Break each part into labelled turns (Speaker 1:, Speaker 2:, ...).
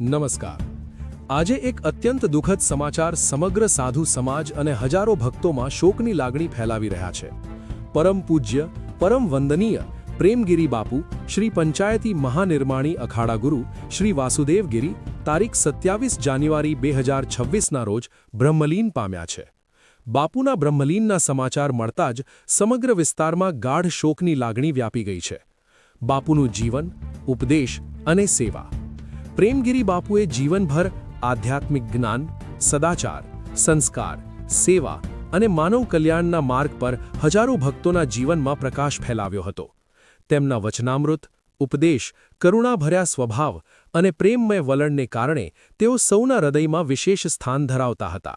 Speaker 1: નમસ્કાર। આજે એક અત્યંત દુઃખદ સમાચાર સમગ્ર સાધુ સમાજ અને હજારો ભક્તોમાં શોકની લાગણી ફેલાવી રહ્યા છે। પરમ પૂજ્ય પરમ વંદનીય પ્રેમગીરી બાપુ શ્રી પંચાયતી મહાનિર્માણી અખાડા ગુરુ શ્રી વાસુદેવ ગિરી તારીખ 27 જાન્યુઆરી 2026ના રોજ બ્રહ્મલીન પામ્યા છે। બાપુના બ્રહ્મલીનના સમાચાર મળતા જ સમગ્ર વિસ્તારમાં ગાઢ શોકની લાગણી વ્યાપી ગઈ છે। બાપુનું જીવન, ઉપદેશ અને સેવા। પ્રેમગીરી બાપુએ જીવનભર આધ્યાત્મિક જ્ઞાન, સદાચાર, સંસ્કાર, સેવા અને માનવ કલ્યાણના માર્ગ પર હજારો ભક્તોના જીવનમાં પ્રકાશ ફેલાવ્યો હતો। તેમના વચનામૃત, ઉપદેશ, કરુણાભર્યા સ્વભાવ અને પ્રેમમય વલણને કારણે તેઓ સૌના હૃદયમાં વિશેષ સ્થાન ધરાવતા હતા।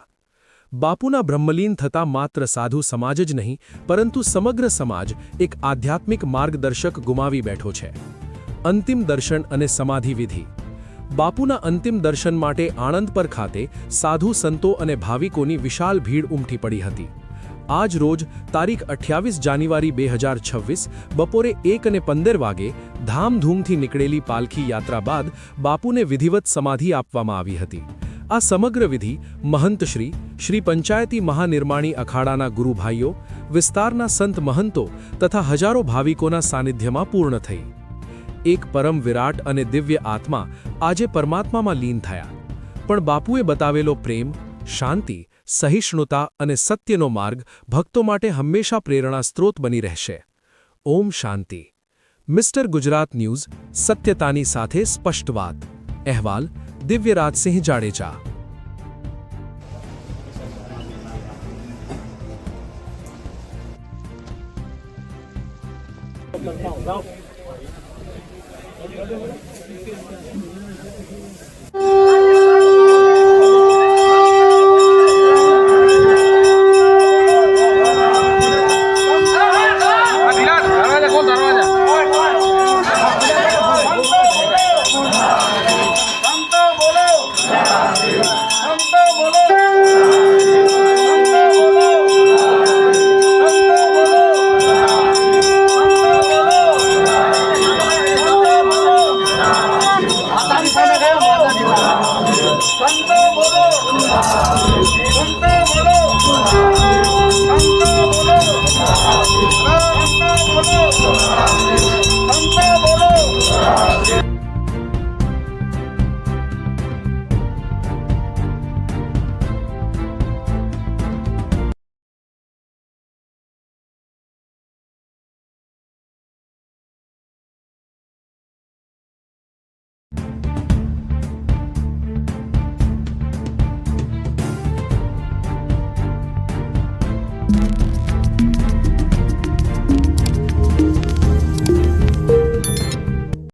Speaker 1: બાપુના બ્રહ્મલીન થતાં માત્ર સાધુ સમાજ જ નહીં, પરંતુ સમગ્ર સમાજ એક આધ્યાત્મિક માર્ગદર્શક ગુમાવી બેઠો છે। અંતિમ દર્શન અને સમાધિ વિધિ। બાપુના અંતિમ દર્શન માટે આણંદપર ખાતે સાધુ સંતો અને ભાવિકોની વિશાળ ભીડ ઉમટી પડી હતી। આજ રોજ તારીખ 28 જાન્યુઆરી 2026 બપોરે 1:15 વાગે ધામધૂમથી નીકળેલી પાલખી યાત્રા બાદ બાપુને વિધિવત સમાધિ આપવામાં આવી હતી। આ સમગ્ર વિધિ મહંતશ્રી શ્રી પંચાયતી મહાનિર્માણી અખાડાના ગુરુભાઈઓ, વિસ્તારના સંત મહંતો તથા હજારો ભાવિકોના સાનિધ્યમાં પૂર્ણ થઈ। એક પરમ વિરાટ અને દિવ્ય આત્મા આજે પરમાત્મામાં લીન થયા, પણ બાપુએ બતાવેલો પ્રેમ, શાંતિ, સહિષ્ણુતા અને સત્યનો માર્ગ ભક્તો માટે હંમેશા પ્રેરણા સ્ત્રોત બની રહેશે। ઓમ શાંતિ। મિસ્ટર ગુજરાત ન્યૂઝ, સત્યતાની સાથે સ્પષ્ટ વાત। અહેવાલ દિવ્યરાજસિંહ જાડેજા।